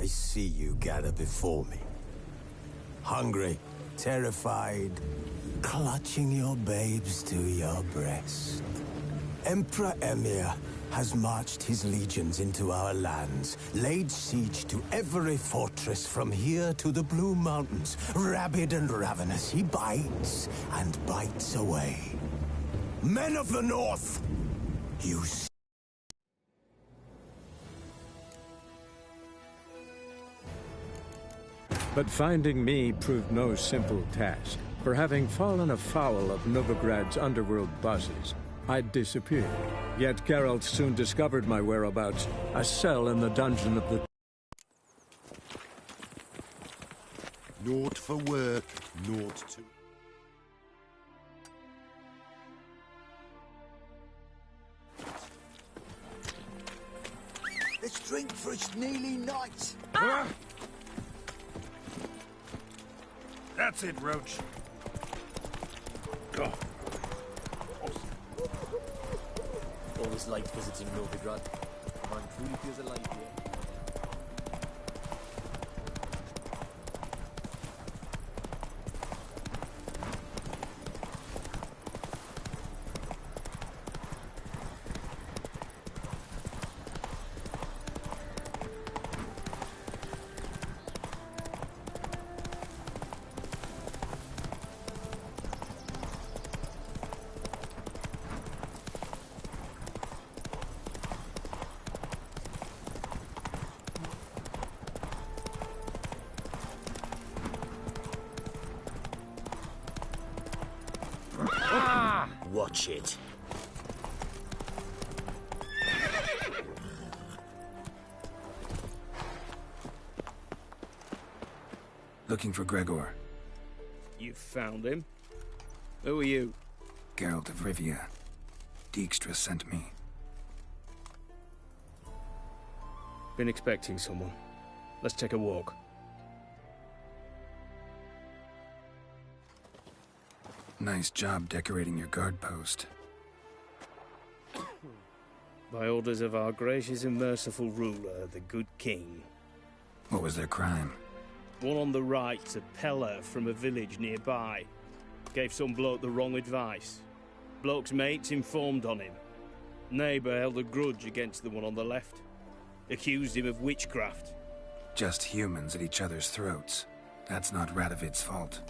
I see you gather before me. Hungry, terrified, clutching your babes to your breast. Emperor Emir has marched his legions into our lands, laid siege to every fortress from here to the Blue Mountains. Rabid and ravenous, he bites and bites away. Men of the North, you... But finding me proved no simple task. For having fallen afoul of Novigrad's underworld bosses, I'd disappeared. Yet Geralt soon discovered my whereabouts, a cell in the dungeon of the... Naught for work, naught to... Let's drink for it's nearly night. Ah! That's it, Roach. Go. Always liked visiting Novigrad. Man truly feels alive here. Watch it. Looking for Gregor. You found him? Who are you? Geralt of Rivia. Dijkstra sent me. Been expecting someone. Let's take a walk. Nice job decorating your guard post. By orders of our gracious and merciful ruler, the good king. What was their crime? One on the right's a peller from a village nearby. Gave some bloke the wrong advice. Bloke's mates informed on him. Neighbour held a grudge against the one on the left. Accused him of witchcraft. Just humans at each other's throats. That's not Radovid's fault.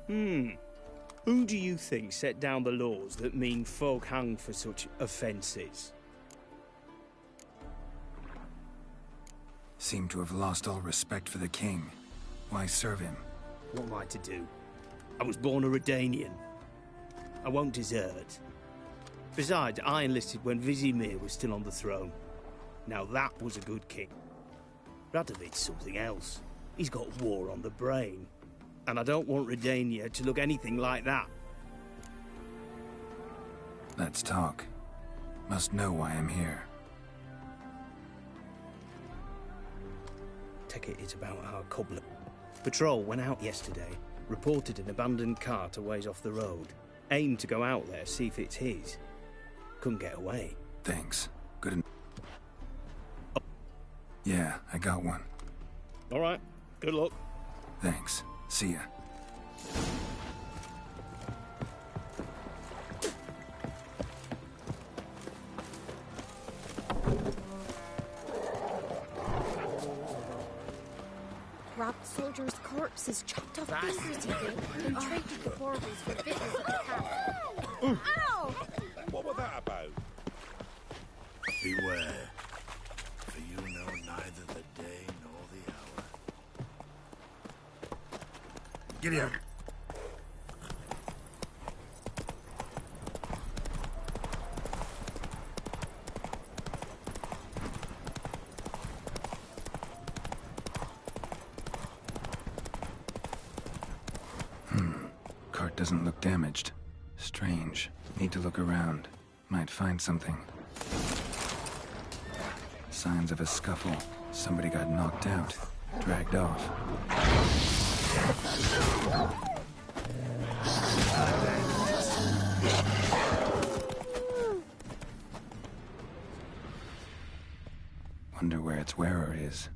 Who do you think set down the laws that mean folk hang for such offences? Seem to have lost all respect for the king. Why serve him? What am I to do? I was born a Redanian. I won't desert. Besides, I enlisted when Vizimir was still on the throne. Now that was a good king. Radovid's something else. He's got war on the brain. And I don't want Redania to look anything like that. Let's talk. Must know why I'm here. Take it, it's about our cobbler. Patrol went out yesterday, reported an abandoned cart a ways off the road. Aimed to go out there, see if it's his. Couldn't get away. Thanks. Good. Yeah, I got one. All right. Good luck. Thanks. See ya. Robbed soldiers' corpses, chopped off fingers even, and traded the horrors for victims of the camp. Ow! What was that about? Beware, for you know neither the day nor the hour. Get here. Cart doesn't look damaged. Strange. Need to look around. Might find something. Signs of a scuffle. Somebody got knocked out. Dragged off. Wonder where its wearer is.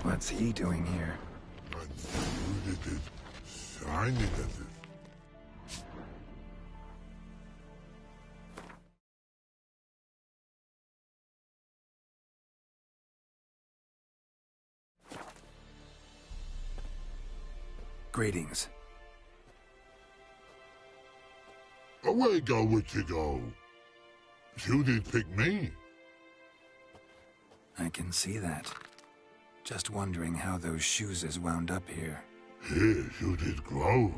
What's he doing here? And you did it, signing at it. Greetings. Away go, witchy go. You did pick me. I can see that. Just wondering how those shoes is wound up here. Here, you did grow.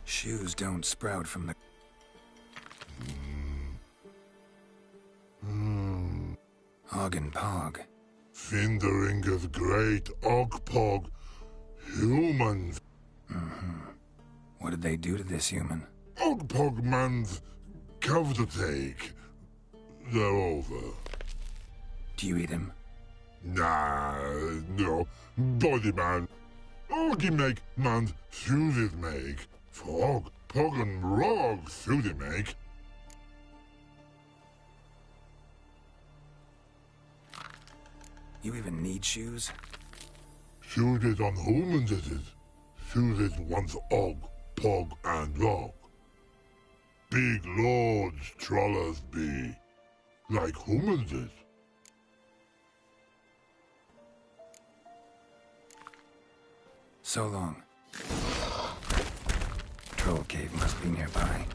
Shoes don't sprout from the... Og and Pog. Finderingeth great Ogpog humans. What did they do to this human? Ogpog man's cover to take. They're over. Do you eat him? Nah, no. Body man. Oggy make man's shoes make. Frog, Pog and Rog shoes make. You even need shoes? Shoes on humans it is. Shoes once Og, Pog and Rog. Big lords trollers be. Like humans is. So long. Troll cave must be nearby.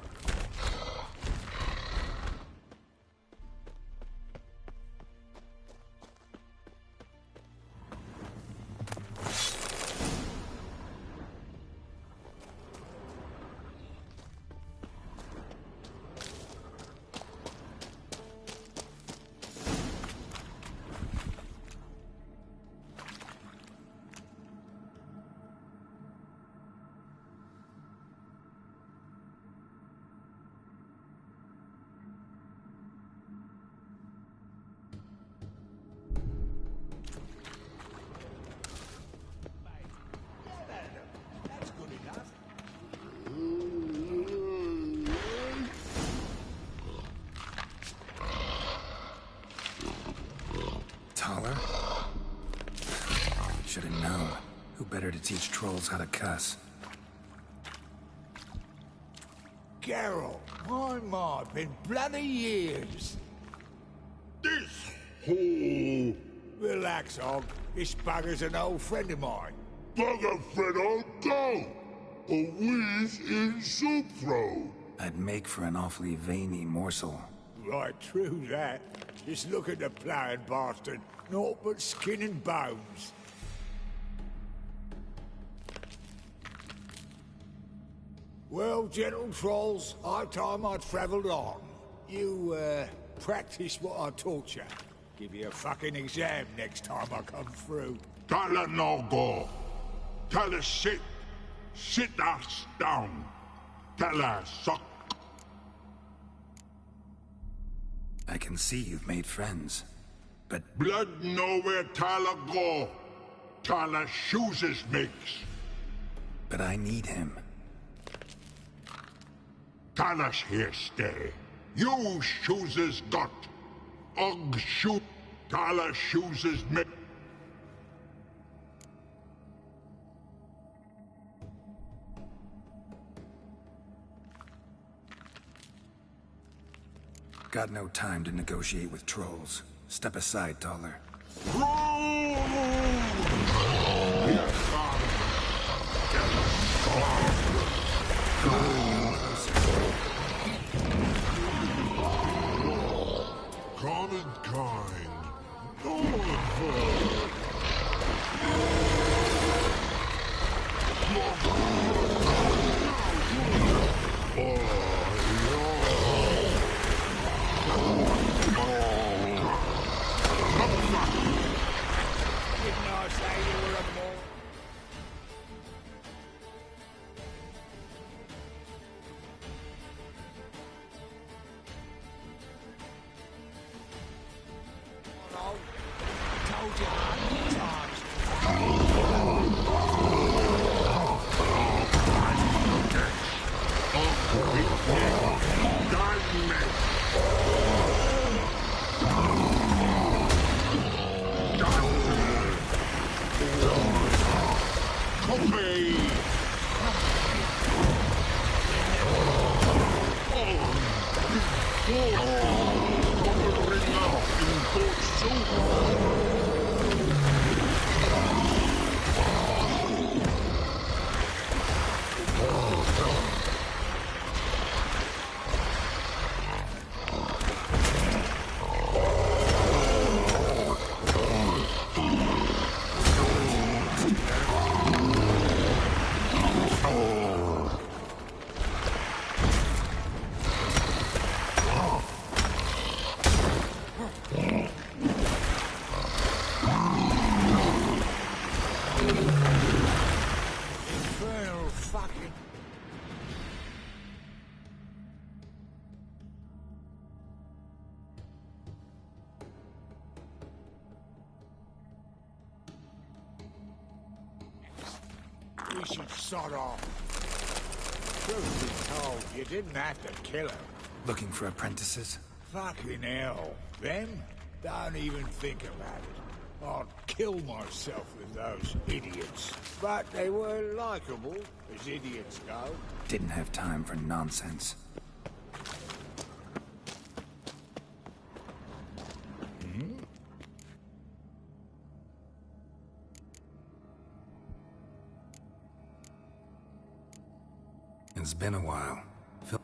Taller? Should have known. Who better to teach trolls how to cuss? Geralt, my, been bloody years. This hole. Relax, Og. This bugger's an old friend of mine. Bugger Fred old go. A wheeze in soup throw. I'd make for an awfully veiny morsel. Right, true that. Just look at the ploughing bastard. Naught but skin and bones. Well, gentle trolls, high time I travelled on. You, practice what I taught you. Give you a fucking exam next time I come through. Tell her no go. Tell her sit. Sit ass down. Tell her suck. I can see you've made friends, but... Blood nowhere Tyler go. Tyler shoes his makes. But I need him. Tyler's here stay. You shoes his got. Og shoot. Tyler shoes his make. Got no time to negotiate with trolls. Step aside, Taller. Calm and kind. No one Didn't I say you were a boy? Oh, I told you 100 times. we should sod off. Truth be told, you didn't have to kill him. Looking for apprentices? Fucking hell. Them? Don't even think about it. I'd kill myself with those idiots. But they were likable, as idiots go. Didn't have time for nonsense. It's been a while.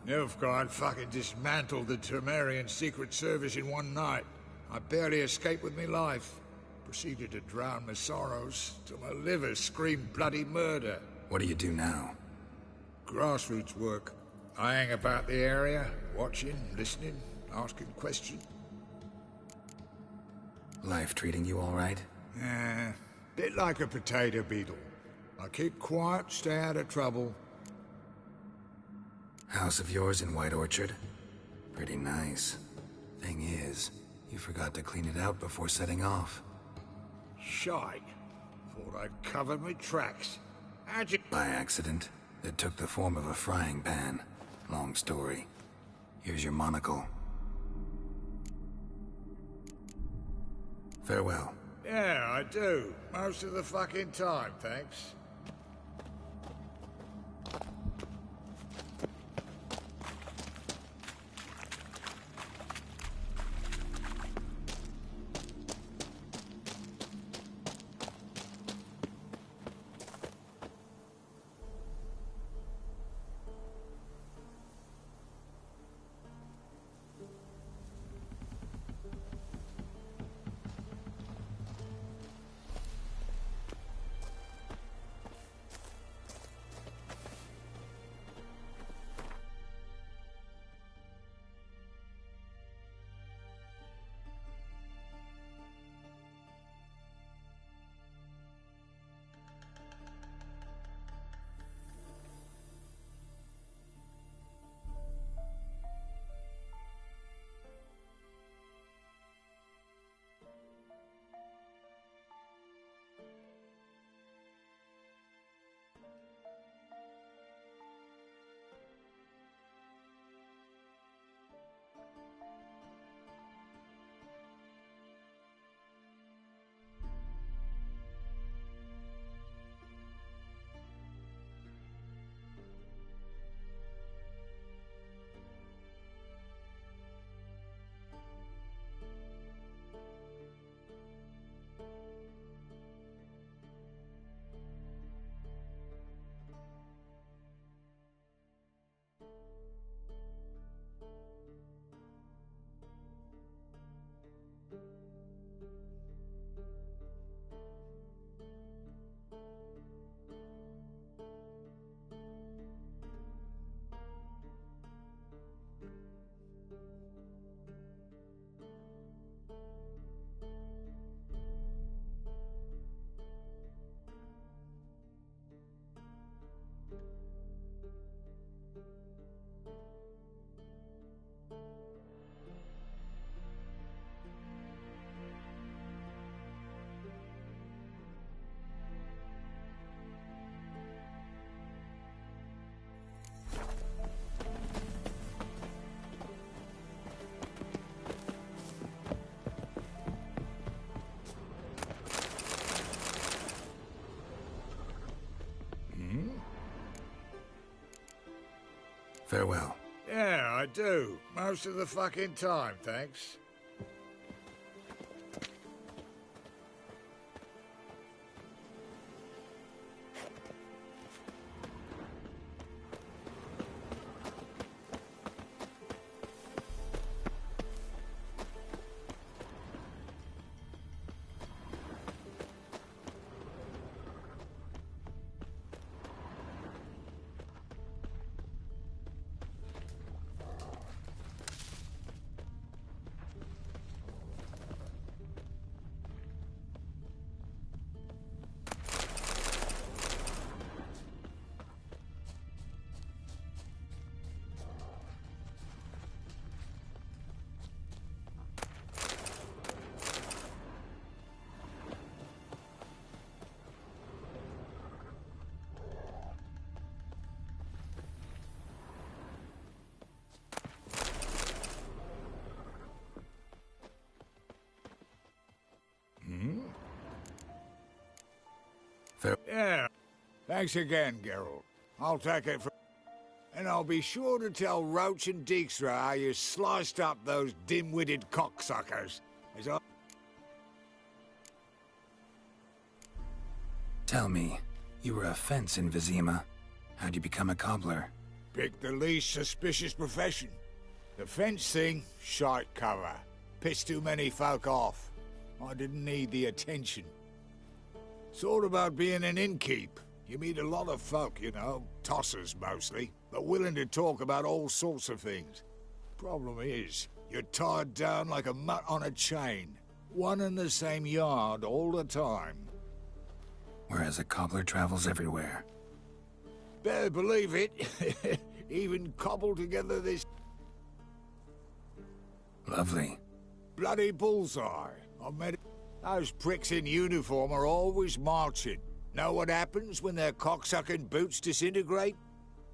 Nilfgaard fucking dismantled the Temerian Secret Service in one night. I barely escaped with my life. Proceeded to drown my sorrows till my liver screamed bloody murder. What do you do now? Grassroots work. I hang about the area, watching, listening, asking questions. Life treating you all right? Bit like a potato beetle. I keep quiet, stay out of trouble. House of yours in White Orchard? Pretty nice. Thing is, you forgot to clean it out before setting off. Shite. Thought I'd covered my tracks. How'd you... By accident. It took the form of a frying pan. Long story. Here's your monocle. Farewell. Yeah, I do. Most of the fucking time, thanks. Farewell. Yeah, I do. Most of the fucking time, thanks. Yeah. Thanks again, Geralt. I'll take it from... And I'll be sure to tell Roach and Dijkstra how you sliced up those dim-witted cocksuckers. As I... Tell me, you were a fence in Vizima. How'd you become a cobbler? Pick the least suspicious profession. The fence thing, shite cover. Pissed too many folk off. I didn't need the attention. Sort about being an innkeep. You meet a lot of folk, you know, tossers mostly, but willing to talk about all sorts of things. Problem is, you're tied down like a mutt on a chain. One and the same yard all the time. Whereas a cobbler travels everywhere. Better believe it. Even cobbled together this... Lovely. Bloody bullseye. I've met... Those pricks in uniform are always marching. Know what happens when their cocksucking boots disintegrate?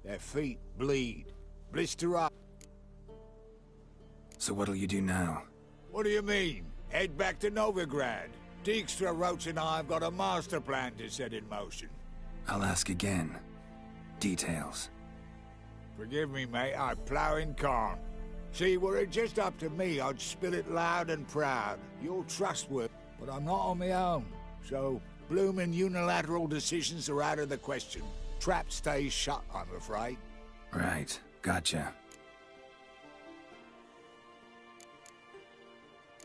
Their feet bleed. Blister up. So what'll you do now? What do you mean? Head back to Novigrad. Dijkstra, Roach and I have got a master plan to set in motion. I'll ask again. Details. Forgive me, mate, I plough in corn. See, were it just up to me, I'd spill it loud and proud. You're trustworthy, but I'm not on my own. So, bloomin' unilateral decisions are out of the question. Trap stays shut, I'm afraid. Right, gotcha.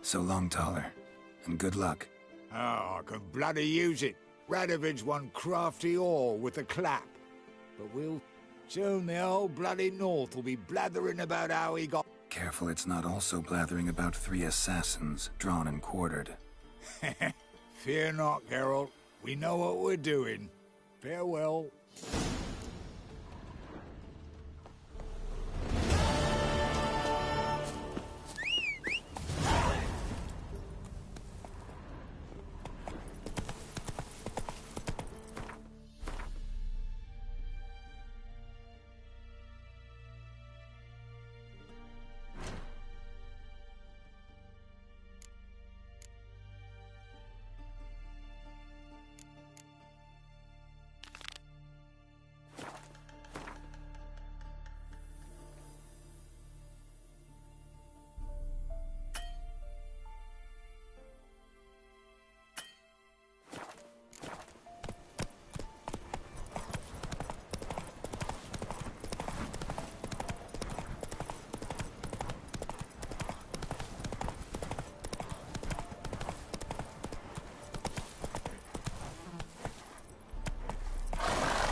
So long, Taller, and good luck. Oh, I can bloody use it. Radovid's one crafty ore with a clap. But soon the whole bloody North will be blathering about how he got... Careful it's not also blathering about 3 assassins, drawn and quartered. Fear not, Geralt. We know what we're doing. Farewell.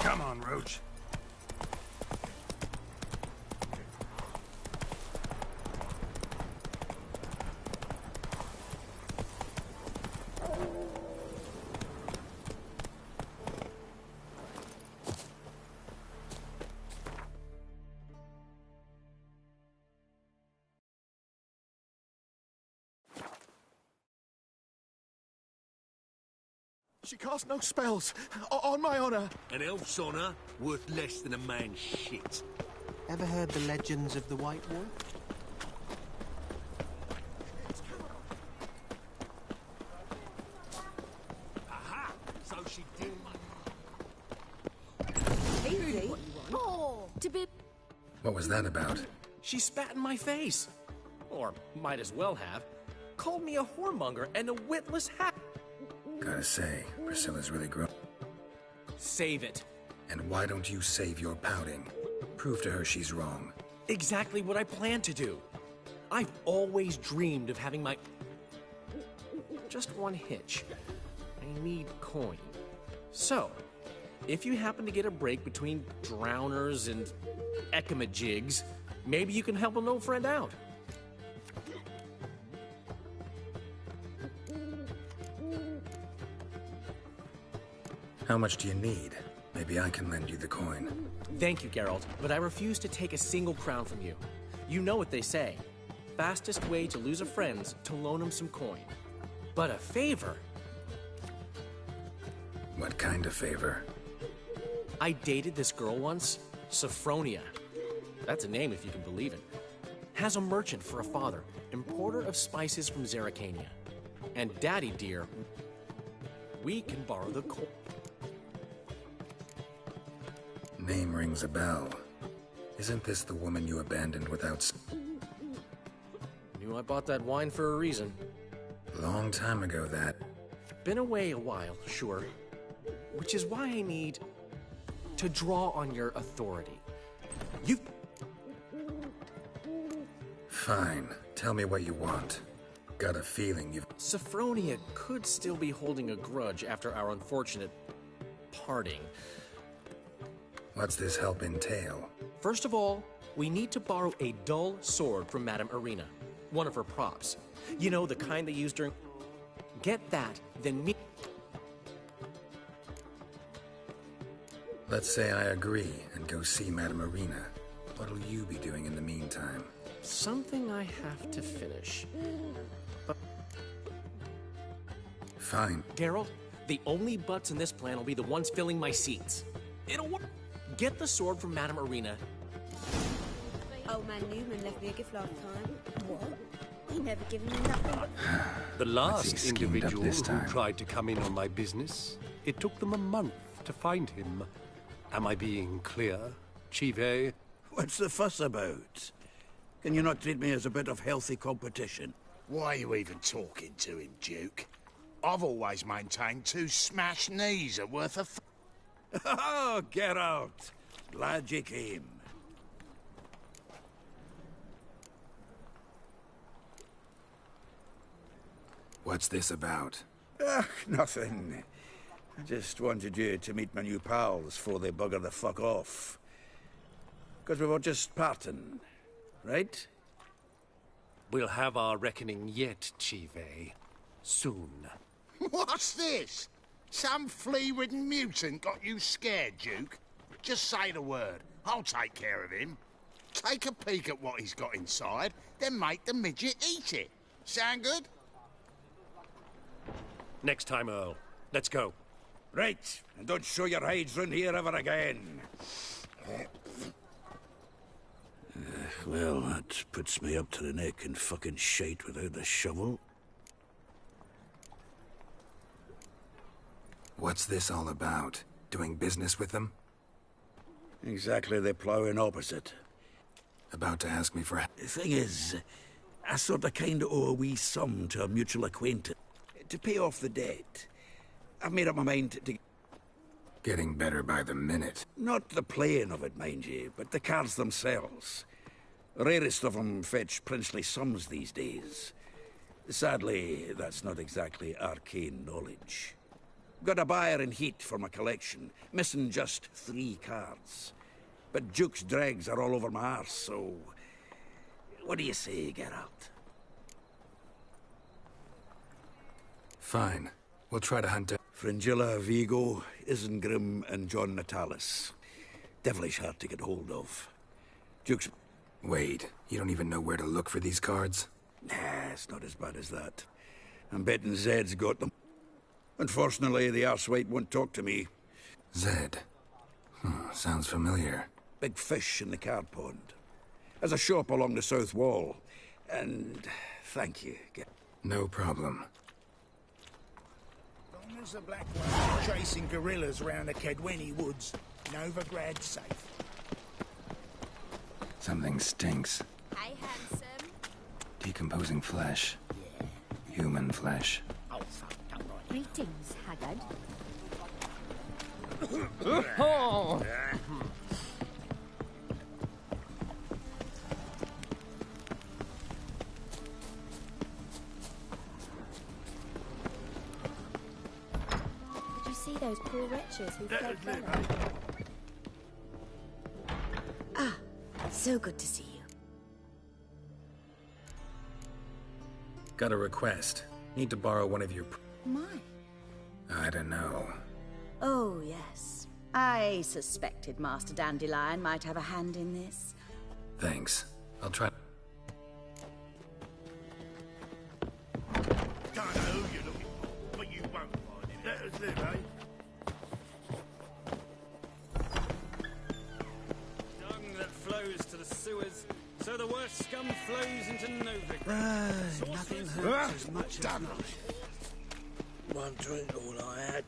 Come on, Roach. She cast no spells, on my honor. An elf's honor worth less than a man's shit. Ever heard the legends of the White Wolf? Aha! So she did. Easy. Oh, to be... What was that about? She spat in my face. Or might as well have. Called me a whoremonger and a witless hack. Gotta say, Priscilla's really grown. Save it. And why don't you save your pouting? Prove to her she's wrong. Exactly what I plan to do. I've always dreamed of having my... Just one hitch. I need coin. So, if you happen to get a break between drowners and ekamajigs, maybe you can help an old friend out. How much do you need? Maybe I can lend you the coin. Thank you, Geralt, but I refuse to take a single crown from you. You know what they say. Fastest way to lose a friend's to loan him some coin. But a favor? What kind of favor? I dated this girl once, Sophronia. That's a name if you can believe it. Has a merchant for a father, importer of spices from Zerrikania. And daddy dear, we can borrow the coin. Name rings a bell. Isn't this the woman you abandoned without... Knew I bought that wine for a reason. Long time ago, that. Been away a while, sure. Which is why I need to draw on your authority. You... Fine. Tell me what you want. Got a feeling you've... Sophronia could still be holding a grudge after our unfortunate parting. What's this help entail? First of all, we need to borrow a dull sword from Madame Irina. One of her props. You know, the kind they use during... Get that, then me... Let's say I agree and go see Madame Irina. What'll you be doing in the meantime? Something I have to finish. But... Fine. Geralt, the only butts in this plan will be the ones filling my seats. It'll work. Get the sword from Madame Irina. Old man Newman left me a gift last time. What? He never given me nothing but... The last individual who tried to come in on my business, it took them a month to find him. Am I being clear, Chive? What's the fuss about? Can you not treat me as a bit of healthy competition? Why are you even talking to him, Duke? I've always maintained 2 smashed knees are worth a... Oh, get out. Glad you came. What's this about? Nothing. I just wanted you to meet my new pals before they bugger the fuck off. Because we were just parting, right? We'll have our reckoning yet, Chive. Soon. What's this? Some flea-ridden mutant got you scared, Duke? Just say the word. I'll take care of him. Take a peek at what he's got inside, then make the midget eat it. Sound good? Next time, Earl. Let's go. Right, and don't show your hides round here ever again. Well, that puts me up to the neck in fucking shite without the shovel. What's this all about? Doing business with them? Exactly the plowing opposite. About to ask me for... The thing is, I sort of kind of owe a wee sum to a mutual acquaintance. To pay off the debt. I've made up my mind to... Getting better by the minute. Not the playing of it, mind you, but the cards themselves. The rarest of them fetch princely sums these days. Sadly, that's not exactly arcane knowledge. Got a buyer in heat for my collection, missing just 3 cards. But Duke's dregs are all over my arse, so... What do you say, Geralt? Fine. We'll try to hunt down... Fringilla, Vigo, Isengrim, and John Natalis. Devilish hard to get hold of. Duke's... Wait, you don't even know where to look for these cards? Nah, it's not as bad as that. I'm betting Zed's got them. Unfortunately, the arsewite won't talk to me. Zed? Sounds familiar. Big fish in the card pond. Has a shop along the south wall. And... thank you. No problem. There's a black one chasing gorillas around the Kedweni woods. Novigrad's safe. Something stinks. Hey, handsome. Decomposing flesh. Yeah. Human flesh. Oh, fuck, don't like Greetings, Haggard. Did you see those poor wretches who fled Venice? Ah, so good to see you. Got a request. Need to borrow one of your... My. I don't know. Oh, yes. I suspected Master Dandelion might have a hand in this. Thanks. I'll try... Don't know who you're looking for, but you won't find it. Let us live, eh? Dung that flows to the sewers, so the worst scum flows into Novigrad. Right, nothing hurts as much as nothing. One drink, all I had.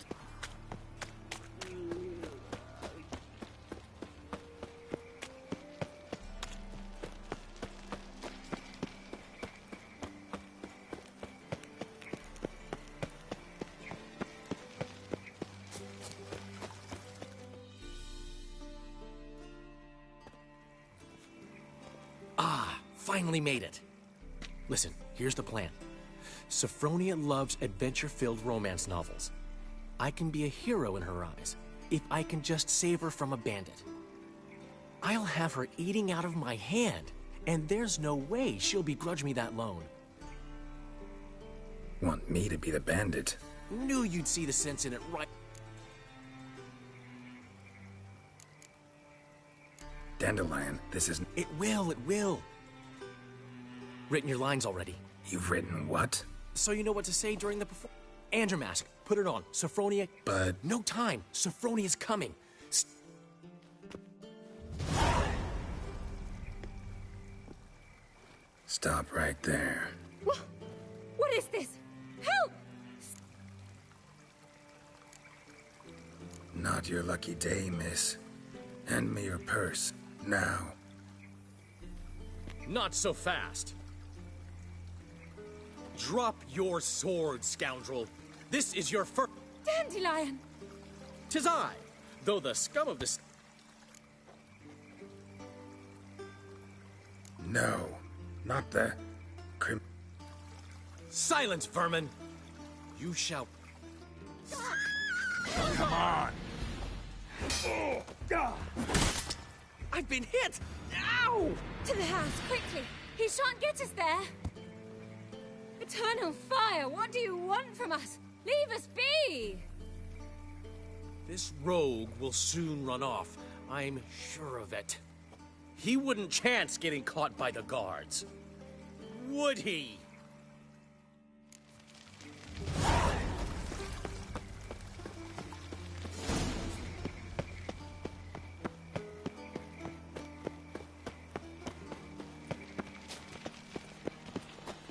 finally made it. Listen, here's the plan. Sophronia loves adventure-filled romance novels. I can be a hero in her eyes if I can just save her from a bandit. I'll have her eating out of my hand, and there's no way she'll begrudge me that loan. Want me to be the bandit? Knew you'd see the sense in it right. Dandelion, this isn't... It will. Written your lines already. You've written what? So you know what to say during the performance. And your mask. Put it on. Sophronia... But... No time. Sophronia's coming. Stop right there. What is this? Help! Not your lucky day, miss. Hand me your purse, now. Not so fast. Drop your sword, scoundrel. This is your first... Dandelion! 'Tis I, though the scum of this... No, not the... Silence, vermin! You shall... Come on! Oh, I've been hit! Ow! To the house, quickly! He shan't get us there! Eternal fire, what do you want from us? Leave us be! This rogue will soon run off. I'm sure of it. He wouldn't chance getting caught by the guards. Would he?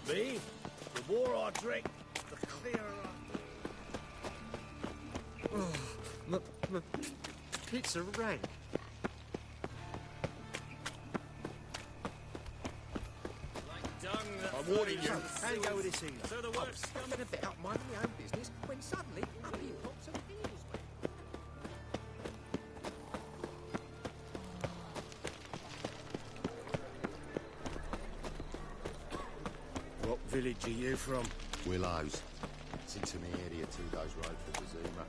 Me? The more I drink, the clearer My pizza rank. I'm warning you. How you go with this evening? So the worst scum... I'm a bit out minding my own business when suddenly up he pops and heals me. What village are you from? Willows. It's into the area 2 days' road for Bazima.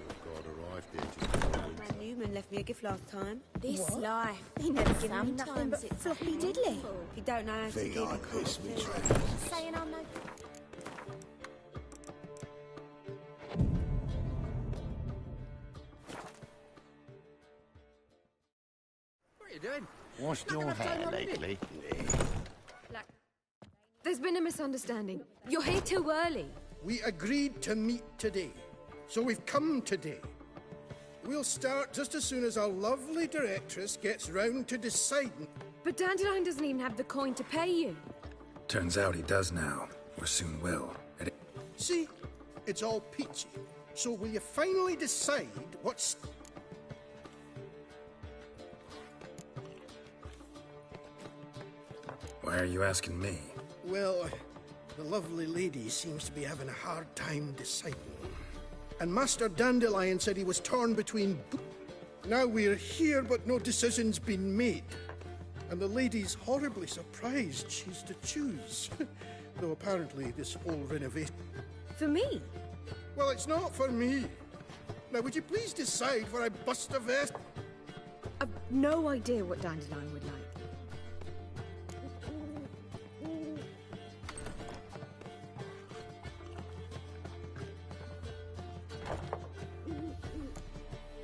Your god arrived here just before winter. Man Newman left me a gift last time. This life. He never given me Sometimes nothing but it's floppy diddly. If you don't know how to Think keep I it piss me cool. tracks. Saying I'm no... What are you doing? Washed your hair lately? There's been a misunderstanding. You're here too early. We agreed to meet today, so we've come today. We'll start just as soon as our lovely directress gets round to deciding. But Dandelion doesn't even have the coin to pay you. Turns out he does now, or soon will. See, it's all peachy. So will you finally decide what's... Why are you asking me? Well, the lovely lady seems to be having a hard time deciding. And Master Dandelion said he was torn between... Now we're here, but no decision's been made. And the lady's horribly surprised she's to choose. Though apparently this whole renovation... For me? Well, it's not for me. Now, would you please decide where I bust a vest? I've no idea what Dandelion would like.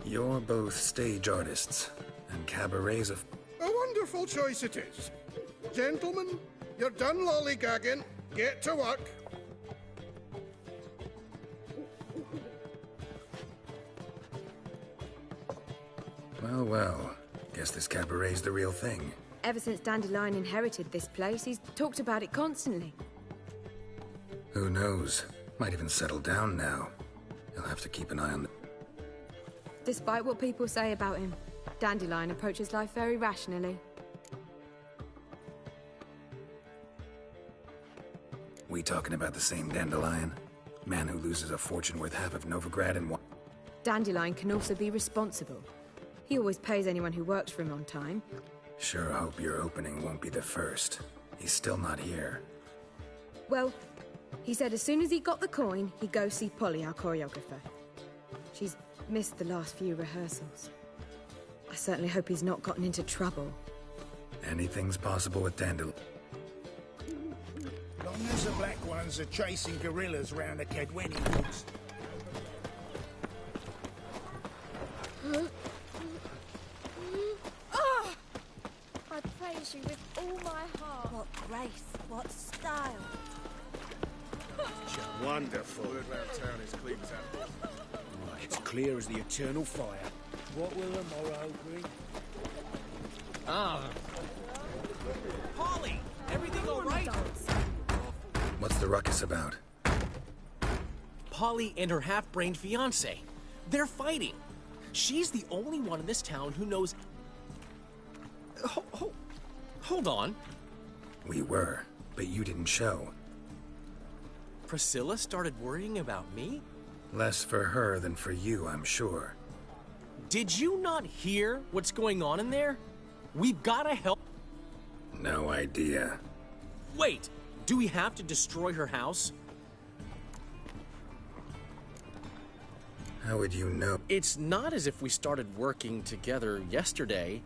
You're both stage artists, and cabarets of... A wonderful choice it is. Gentlemen, you're done lollygagging. Get to work. Well, well. Guess this cabaret's the real thing. Ever since Dandelion inherited this place, he's talked about it constantly. Who knows? Might even settle down now. You'll have to keep an eye on the... Despite what people say about him, Dandelion approaches life very rationally. We talking about the same Dandelion? Man who loses a fortune worth half of Novigrad in one... Dandelion can also be responsible. He always pays anyone who works for him on time. Sure hope your opening won't be the first. He's still not here. Well, he said as soon as he got the coin, he'd go see Polly, our choreographer. She's missed the last few rehearsals. I certainly hope he's not gotten into trouble. Anything's possible with Dandelion. Long as the black ones are chasing gorillas round the Kedweni woods. Oh! I praise you with all my heart. What grace, what style. Wonderful. Word round town is clean tap. It's clear as the eternal fire. What will the morrow bring? Ah. Polly! Everything all right? What's the ruckus about? Polly and her half-brained fiancé. They're fighting. She's the only one in this town who knows... Hold on. We were, but you didn't show. Priscilla started worrying about me? Less for her than for you, I'm sure. Did you not hear what's going on in there? We've gotta help... No idea. Wait! Do we have to destroy her house? How would you know? It's not as if we started working together yesterday.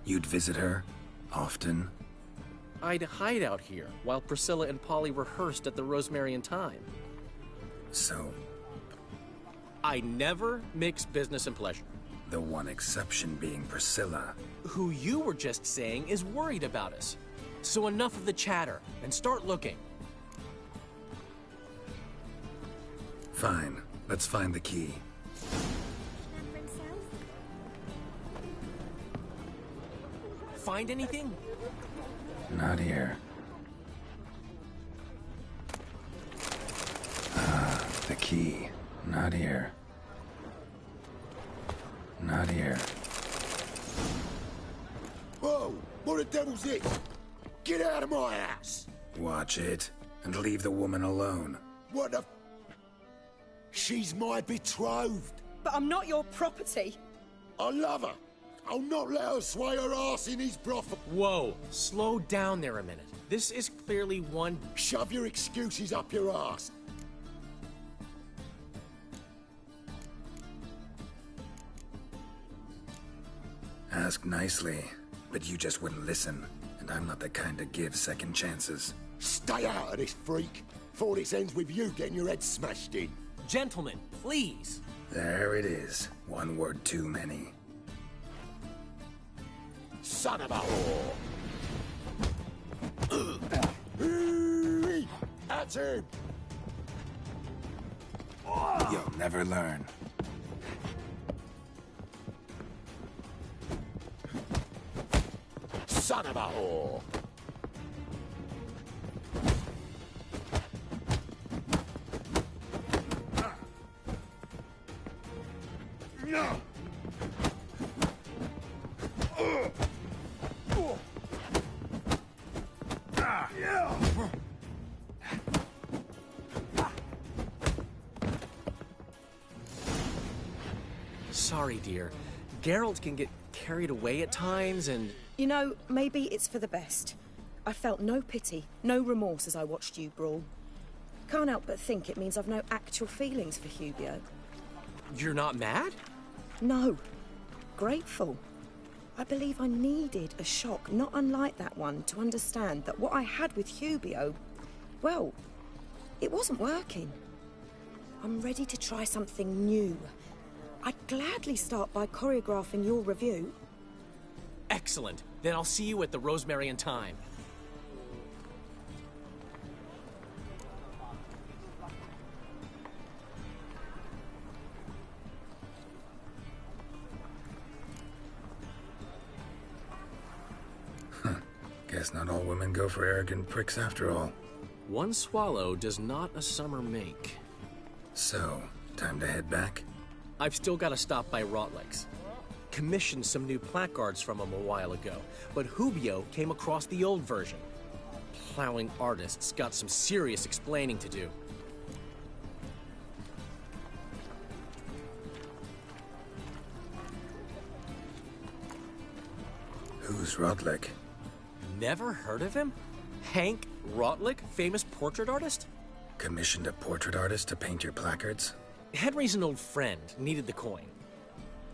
You'd visit her? Often? I'd hide out here while Priscilla and Polly rehearsed at the Rosemary and Thyme. So? I never mix business and pleasure. The one exception being Priscilla. Who you were just saying is worried about us. So enough of the chatter, and start looking. Fine. Let's find the key. Find anything? Not here. Ah, the key. Not here. Not here. Whoa! What the devil's this? Get out of my house! Watch it, and leave the woman alone. What the... She's my betrothed. But I'm not your property. I love her. I'll not let her sway her ass in his brothel. Whoa, slow down there a minute. This is clearly one... Shove your excuses up your ass. Ask nicely, but you just wouldn't listen, and I'm not the kind to give second chances. Stay out of this, freak, before this ends with you getting your head smashed in. Gentlemen, please. There it is. One word too many. Son of a whore! That's him! You'll never learn. Son of a whore! No! Sorry, dear. Geralt can get carried away at times and... You know, maybe it's for the best. I felt no pity, no remorse as I watched you brawl. Can't help but think it means I've no actual feelings for Hubio. You're not mad? No. Grateful. I believe I needed a shock not unlike that one to understand that what I had with Hubio, well, it wasn't working. I'm ready to try something new. I'd gladly start by choreographing your review. Excellent. Then I'll see you at the Rosemary and Thyme. Guess not all women go for arrogant pricks after all. One swallow does not a summer make. So, time to head back? I've still got to stop by Rotlegs. Commissioned some new placards from him a while ago, but Hubio came across the old version. Plowing artists got some serious explaining to do. Who's Who's Rotlick? Never heard of him? Hank Rotlick, famous portrait artist? Commissioned a portrait artist to paint your placards? Henry's an old friend, needed the coin.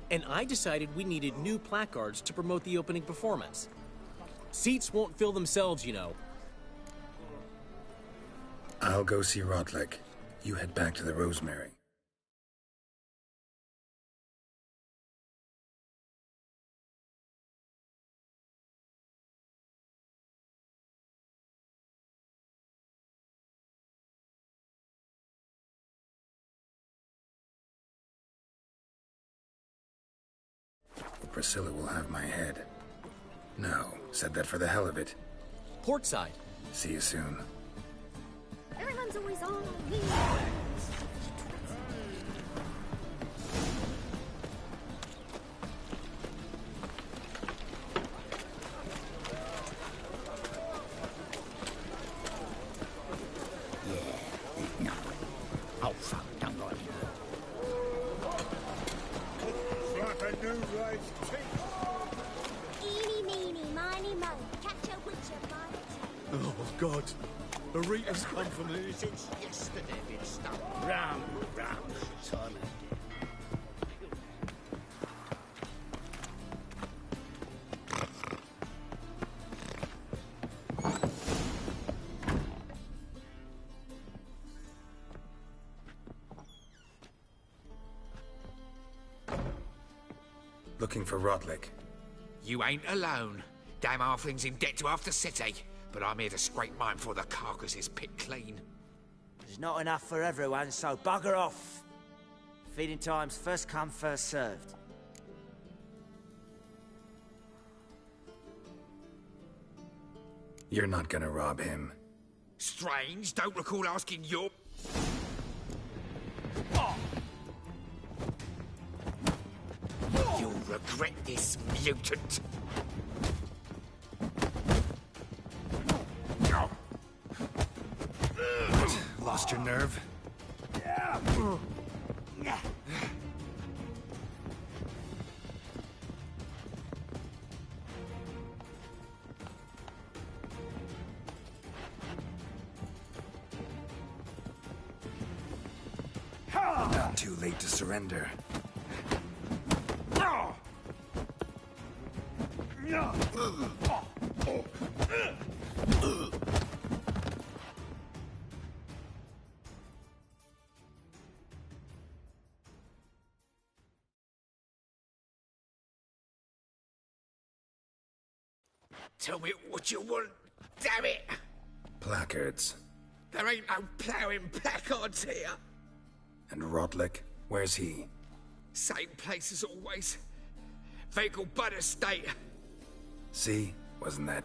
And I decided we needed new placards to promote the opening performance. Seats won't fill themselves, you know. I'll go see Rotlick. You head back to the Rosemary. Priscilla will have my head. No, said that for the hell of it. Portside. See you soon. Everyone's always on me. No. Oh, fuck, don't worry. Like a new race teeth. Eeny, meeny, miny, mo. Catch a witcher by the tail. Oh, God. Burritos come for me. Since yesterday, been stuck round and round since I left it. Looking for Rotlick. You ain't alone. Damn halfling's in debt to half the city. But I'm here to scrape mine before the carcass is picked clean. There's not enough for everyone, so bugger off. Feeding time's first come, first served. You're not gonna rob him. Strange, don't recall asking your... You'll regret this, mutant. Lost your nerve? Too late to surrender. Tell me what you want, damn it! Placards. There ain't no ploughing placards here. And Rotlick? Where's he? Same place as always. Vehicle Butter Estate. See? Wasn't that...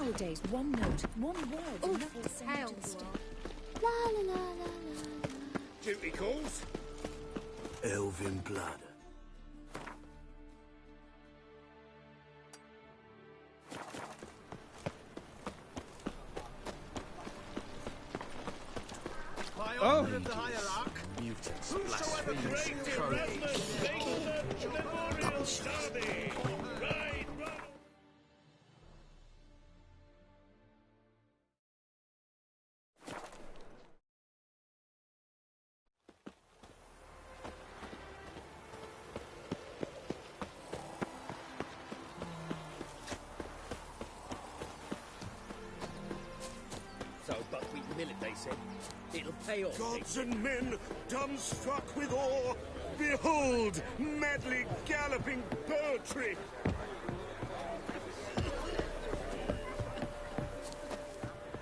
Nowadays, one note, one word, enough to send you to the stage. La la la la la. Duty calls? Elven blood. By order of the hierarch, Mutants, whosoever blasphemers, breaks crows. memorial study. Right, right. So buckwheat millet, they said. It'll pay off. Gods and men, dumbstruck with awe, behold, madly galloping poetry.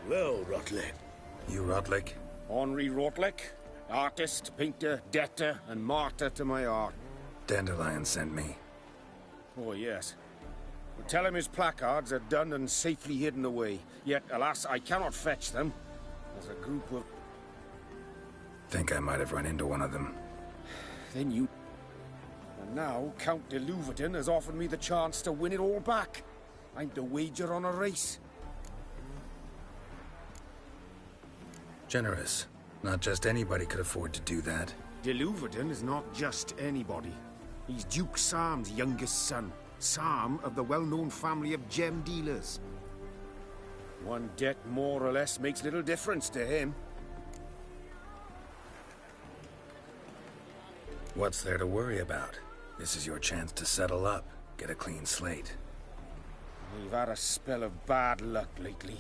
Well, Rotlick. You Rotlick? Henri Rotlick, artist, painter, debtor, and martyr to my art. Dandelion sent me. Oh, yes. Well, tell him his placards are done and safely hidden away. Yet, alas, I cannot fetch them. There's a group of... Think I might have run into one of them. Then you... And now, Count de Louverton has offered me the chance to win it all back. I'm to wager on a race. Generous. Not just anybody could afford to do that. De Louverton is not just anybody. He's Duke Sam's youngest son. Sam of the well-known family of gem dealers. One debt more or less makes little difference to him. What's there to worry about? This is your chance to settle up, get a clean slate. We've had a spell of bad luck lately.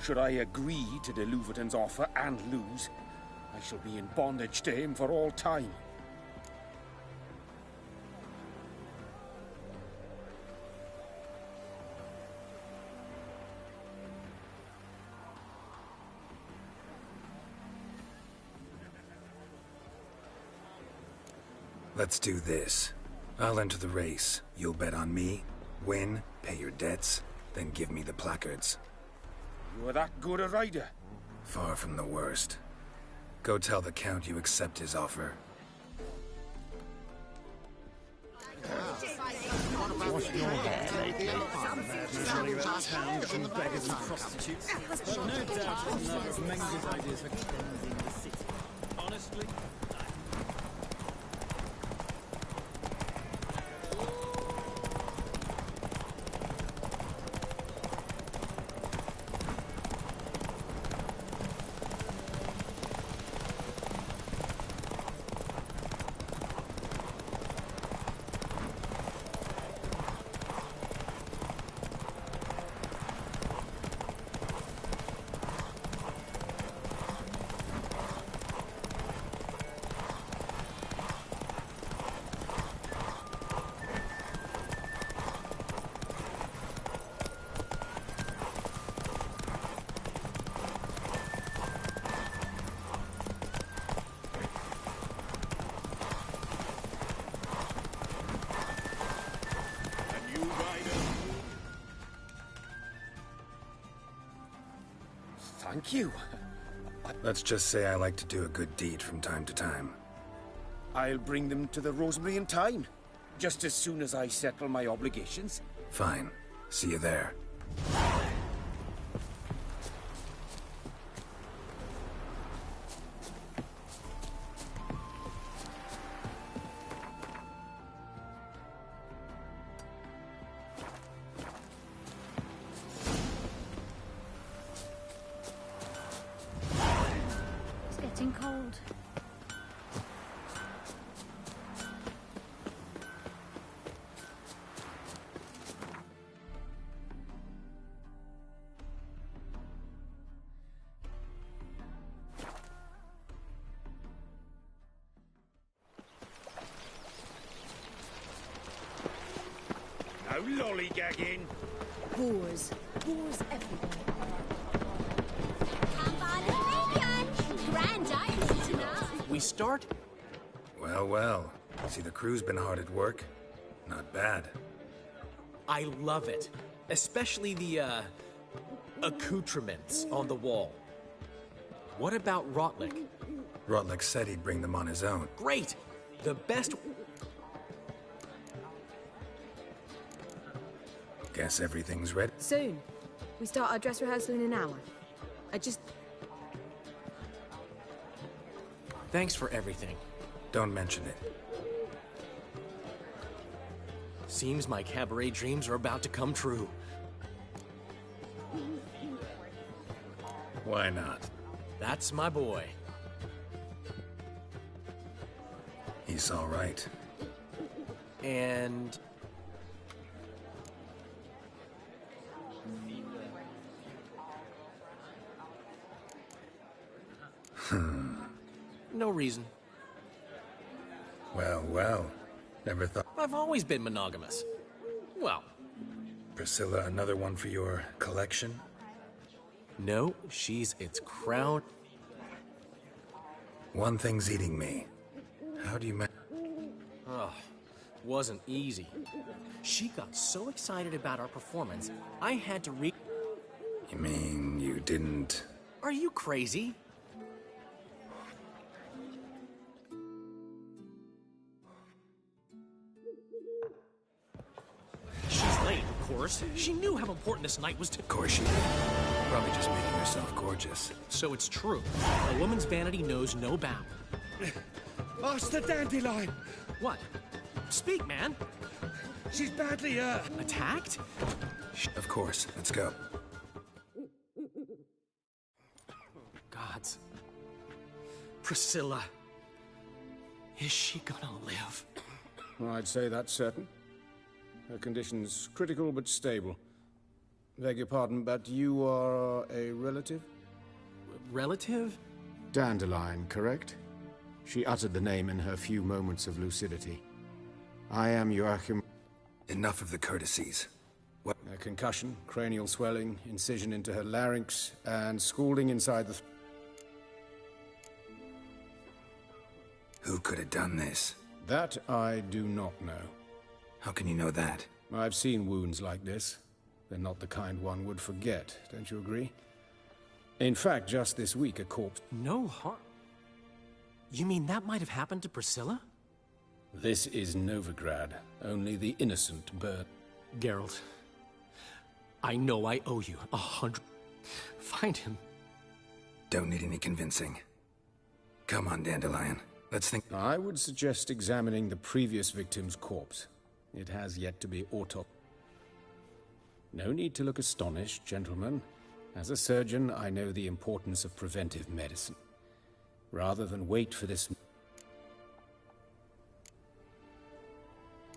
Should I agree to de Louverton's offer and lose, I shall be in bondage to him for all time. Let's do this. I'll enter the race. You'll bet on me, win, pay your debts, then give me the placards. You are that good a rider? Far from the worst. Go tell the Count you accept his offer. What's your lately? Madness running about town between beggars and prostitutes. No doubt it's another many good ideas for cleansing the city. Honestly, thank you. Let's just say I like to do a good deed from time to time. I'll bring them to the Rosemary in time, just as soon as I settle my obligations. Fine. See you there. It's getting cold. No lollygagging. Boars. Boars everywhere. We start? Well, well. See, the crew's been hard at work. Not bad. I love it. Especially the, accoutrements on the wall. What about Rotlick? Rotlick said he'd bring them on his own. Great! The best... Guess everything's ready. Soon. We start our dress rehearsal in an hour. Thanks for everything. Don't mention it. Seems my cabaret dreams are about to come true. Why not? That's my boy. He's all right. And... No reason. Well, well. Never thought... I've always been monogamous. Well... Priscilla, another one for your collection? No, she's its crown. One thing's eating me. How do you Ugh, wasn't easy. She got so excited about our performance, I had to You mean you didn't... Are you crazy? She's late, of course. She knew how important this night was to... Of course she did. Probably just making herself gorgeous. So it's true. A woman's vanity knows no bound. Master Dandelion! What? Speak, man. She's badly, Attacked? Of course. Let's go. Gods. Priscilla. Is she gonna live? I'd say that's certain. Her condition's critical but stable. Beg your pardon, but you are a relative? Relative? Dandelion, correct? She uttered the name in her few moments of lucidity. I am Joachim... Enough of the courtesies. What? A concussion, cranial swelling, incision into her larynx, and scalding inside the... Who could have done this? That I do not know. How can you know that? I've seen wounds like this. They're not the kind one would forget, don't you agree? In fact, just this week, a corpse... No harm? You mean that might have happened to Priscilla? This is Novigrad. Only the innocent burn. Geralt, I know I owe you 100... Find him. Don't need any convincing. Come on, Dandelion. Let's think... I would suggest examining the previous victim's corpse. It has yet to be autopsied. No need to look astonished, gentlemen. As a surgeon, I know the importance of preventive medicine. Rather than wait for this...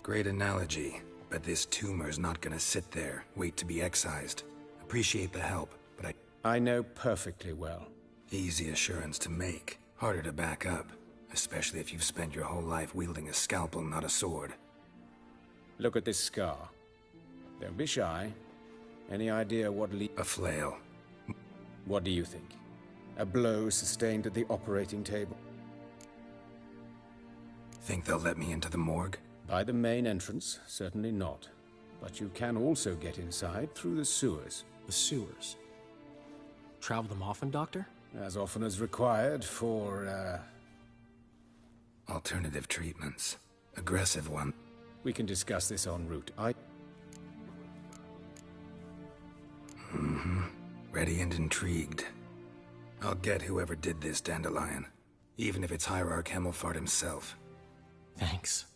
Great analogy, but this tumor's not gonna sit there, wait to be excised. Appreciate the help, but I know perfectly well. Easy assurance to make, harder to back up, especially if you've spent your whole life wielding a scalpel, not a sword. Look at this scar. Don't be shy. Any idea what A flail. What do you think? A blow sustained at the operating table? Think they'll let me into the morgue? By the main entrance, certainly not. But you can also get inside through the sewers. The sewers? Travel them often, Doctor? As often as required for, Alternative treatments. Aggressive one. We can discuss this en route. Ready and intrigued. I'll get whoever did this, Dandelion. Even if it's Hierarch Hemmelfart himself. Thanks.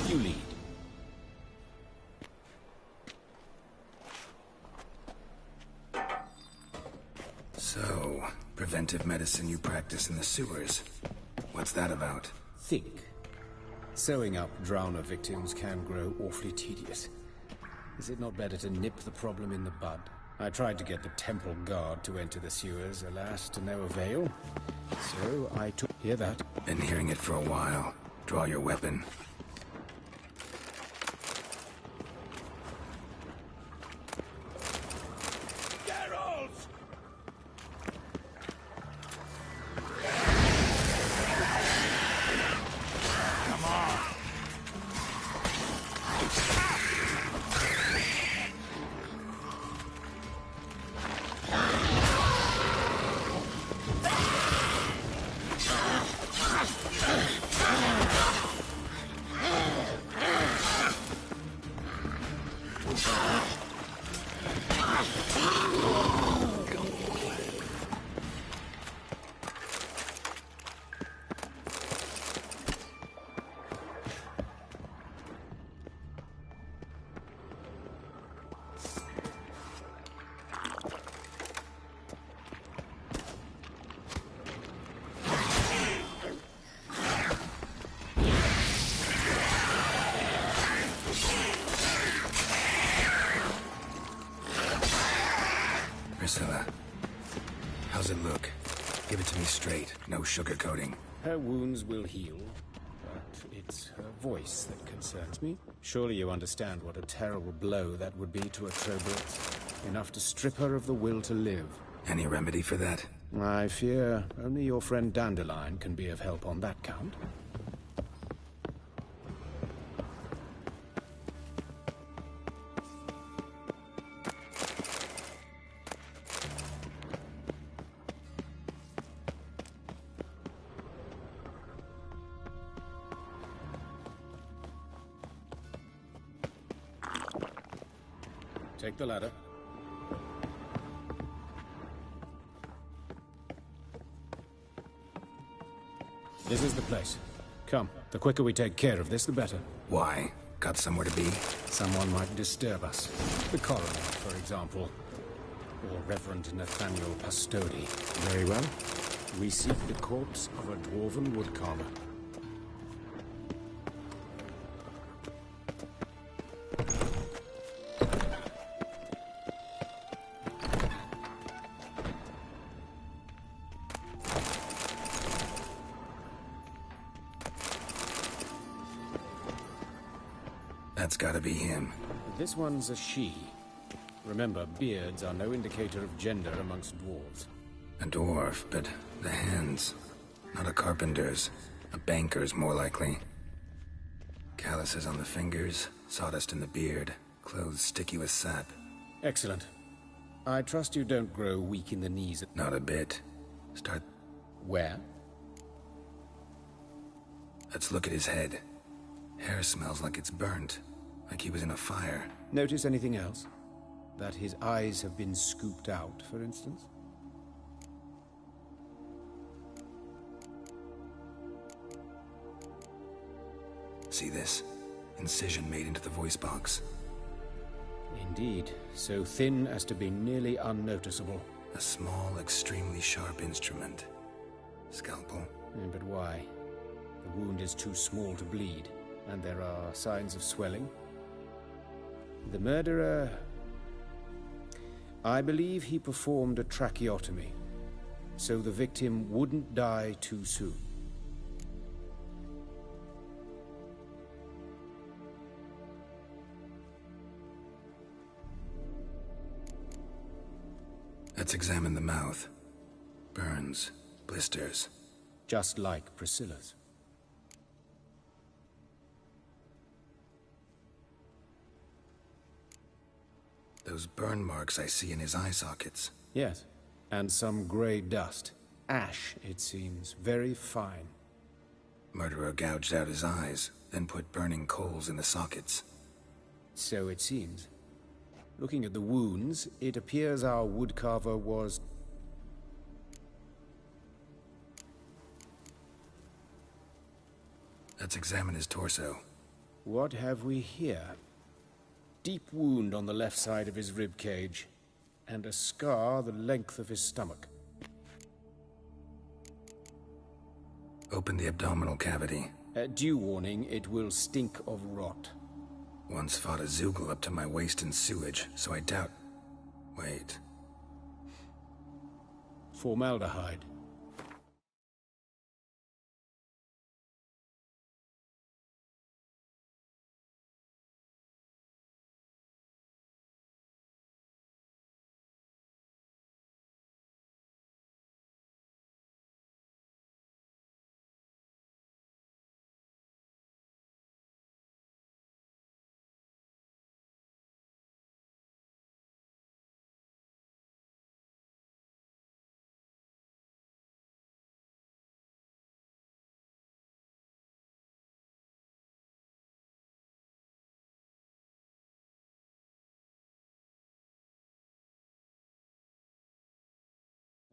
You lead. So, preventive medicine you practice in the sewers. What's that about? Think. Sewing up drowner victims can grow awfully tedious. Is it not better to nip the problem in the bud? I tried to get the temple guard to enter the sewers, alas, to no avail. So I took... Hear that? Been hearing it for a while. Draw your weapon. Priscilla, how's it look? Give it to me straight, no sugarcoating. Her wounds will heal, but it's her voice that concerns me. Surely you understand what a terrible blow that would be to a Trobert. Enough to strip her of the will to live. Any remedy for that? I fear only your friend Dandelion can be of help on that count. Take the ladder. This is the place. Come, the quicker we take care of this, the better. Why? Got somewhere to be? Someone might disturb us. The coroner, for example. Or Reverend Nathaniel Pastodi. Very well. We seek the corpse of a dwarven woodcarver. That's gotta be him. This one's a she. Remember, beards are no indicator of gender amongst dwarves. A dwarf, but the hands. Not a carpenter's. A banker's, more likely. Calluses on the fingers, sawdust in the beard, clothes sticky with sap. Excellent. I trust you don't grow weak in the knees. Not a bit. Start... Where? Let's look at his head. Hair smells like it's burnt. Like he was in a fire. Notice anything else? That his eyes have been scooped out, for instance? See this? Incision made into the voice box. Indeed. So thin as to be nearly unnoticeable. A small, extremely sharp instrument. Scalpel. But why? The wound is too small to bleed, and there are signs of swelling. The murderer... I believe he performed a tracheotomy, so the victim wouldn't die too soon. Let's examine the mouth. Burns, blisters. Just like Priscilla's. Those burn marks I see in his eye sockets. Yes, and some grey dust. Ash, it seems. Very fine. Murderer gouged out his eyes, then put burning coals in the sockets. So it seems. Looking at the wounds, it appears our woodcarver was... Let's examine his torso. What have we here? Deep wound on the left side of his rib cage, and a scar the length of his stomach. Open the abdominal cavity. Due warning, it will stink of rot. Once fought a Zoogle up to my waist in sewage, so I doubt... Wait. Formaldehyde.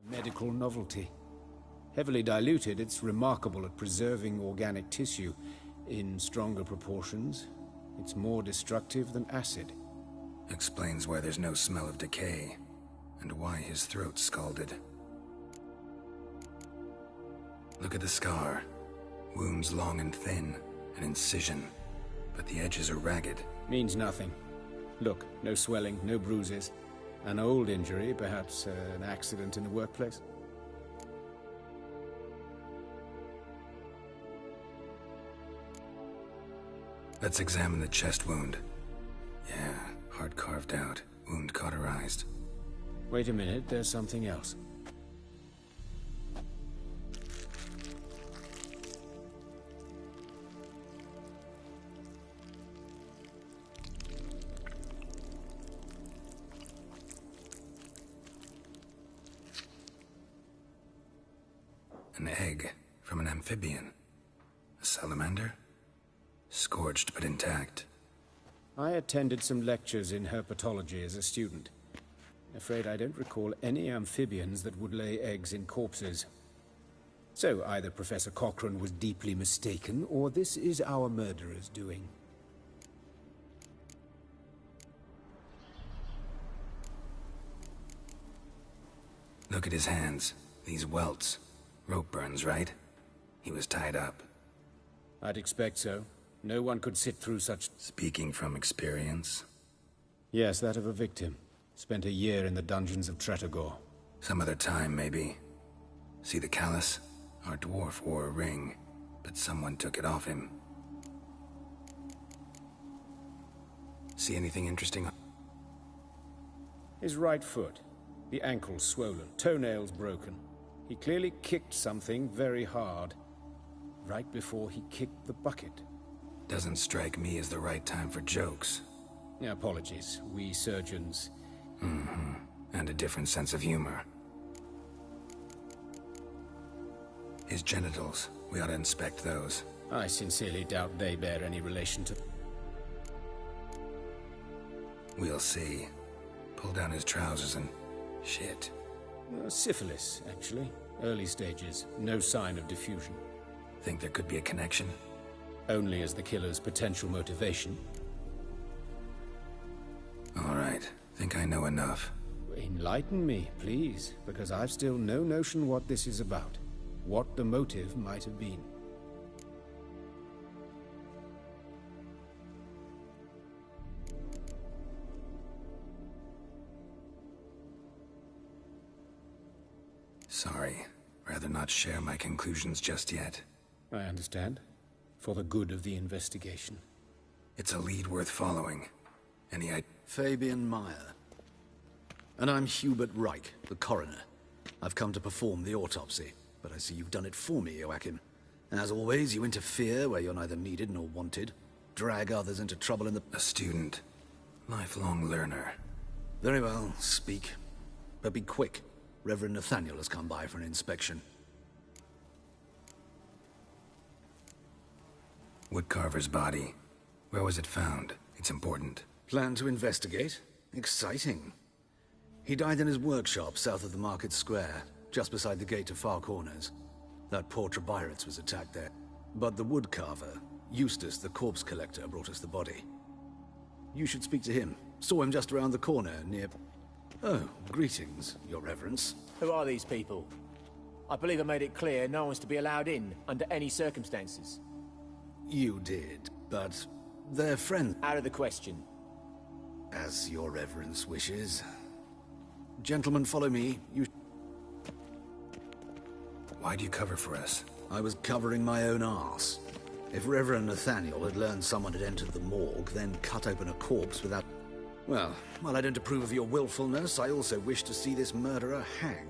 A medical novelty. Heavily diluted, it's remarkable at preserving organic tissue. In stronger proportions, it's more destructive than acid. Explains why there's no smell of decay, and why his throat's scalded. Look at the scar. Wounds long and thin, an incision, but the edges are ragged. Means nothing. Look, no swelling, no bruises. An old injury, perhaps an accident in the workplace. Let's examine the chest wound. Yeah, heart carved out, wound cauterized. Wait a minute, there's something else. An egg from an amphibian. A salamander? Scorched but intact. I attended some lectures in herpetology as a student. Afraid I don't recall any amphibians that would lay eggs in corpses. So either Professor Cochrane was deeply mistaken, or this is our murderer's doing. Look at his hands. These welts. Rope burns, right? He was tied up. I'd expect so. No one could sit through such... Speaking from experience? Yes, that of a victim. Spent a year in the dungeons of Tretogor. Some other time, maybe. See the callus? Our dwarf wore a ring, but someone took it off him. See anything interesting? His right foot. The ankle swollen, toenails broken. He clearly kicked something very hard. Right before he kicked the bucket. Doesn't strike me as the right time for jokes. Apologies. We surgeons... Mm-hmm. And a different sense of humor. His genitals. We ought to inspect those. I sincerely doubt they bear any relation to... We'll see. Pull down his trousers and... Shit. Syphilis, actually. Early stages. No sign of diffusion. Think there could be a connection? Only as the killer's potential motivation. All right. Think I know enough. Enlighten me, please, because I've still no notion what this is about. What the motive might have been. Sorry. Rather not share my conclusions just yet. I understand. For the good of the investigation. It's a lead worth following. Any idea? Fabian Meyer. And I'm Hubert Reich, the coroner. I've come to perform the autopsy, but I see you've done it for me, Joachim. As always, you interfere where you're neither needed nor wanted. Drag others into trouble in the... A student. Lifelong learner. Very well, speak. But be quick. Reverend Nathaniel has come by for an inspection. Woodcarver's body. Where was it found? It's important. Plan to investigate? Exciting. He died in his workshop south of the market square, just beside the gate to Far Corners. That poor Trebirates was attacked there. But the woodcarver, Eustace the corpse collector, brought us the body. You should speak to him. Saw him just around the corner near... Oh, greetings, Your Reverence. Who are these people? I believe I made it clear no one's to be allowed in under any circumstances. You did, but they're friends. Out of the question. As Your Reverence wishes. Gentlemen, follow me. You... Why'd you cover for us? I was covering my own arse. If Reverend Nathaniel had learned someone had entered the morgue, then cut open a corpse without... Well, while I don't approve of your willfulness, I also wish to see this murderer hang.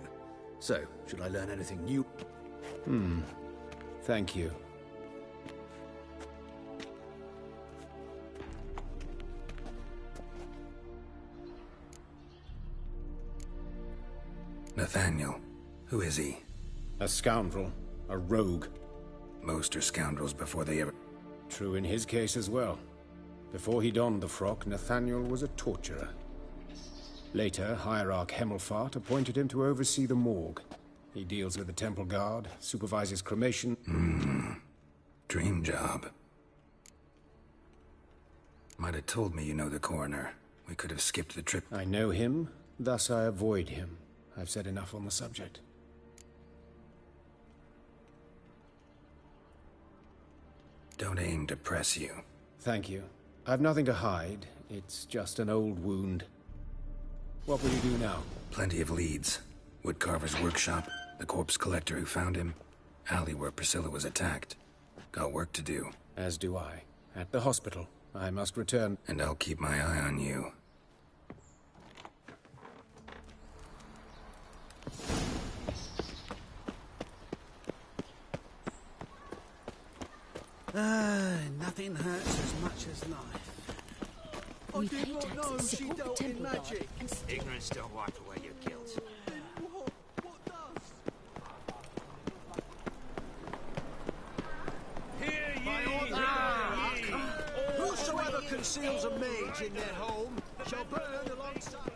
So, should I learn anything new? Thank you. Nathaniel. Who is he? A scoundrel. A rogue. Most are scoundrels before they ever... True in his case as well. Before he donned the frock, Nathaniel was a torturer. Later, Hierarch Hemmelfart appointed him to oversee the morgue. He deals with the temple guard, supervises cremation... Dream job. Might have told me you know the coroner. We could have skipped the trip. I know him, thus I avoid him. I've said enough on the subject. Don't aim to press you. Thank you. I've nothing to hide. It's just an old wound. What will you do now? Plenty of leads. Woodcarver's workshop, the corpse collector who found him, alley where Priscilla was attacked. Got work to do. As do I. At the hospital. I must return. And I'll keep my eye on you. Nothing hurts as much as life. We pay taxes, support the temple guard, and... Ignorance don't wipe away your guilt. conceals a mage in their home shall burn alongside...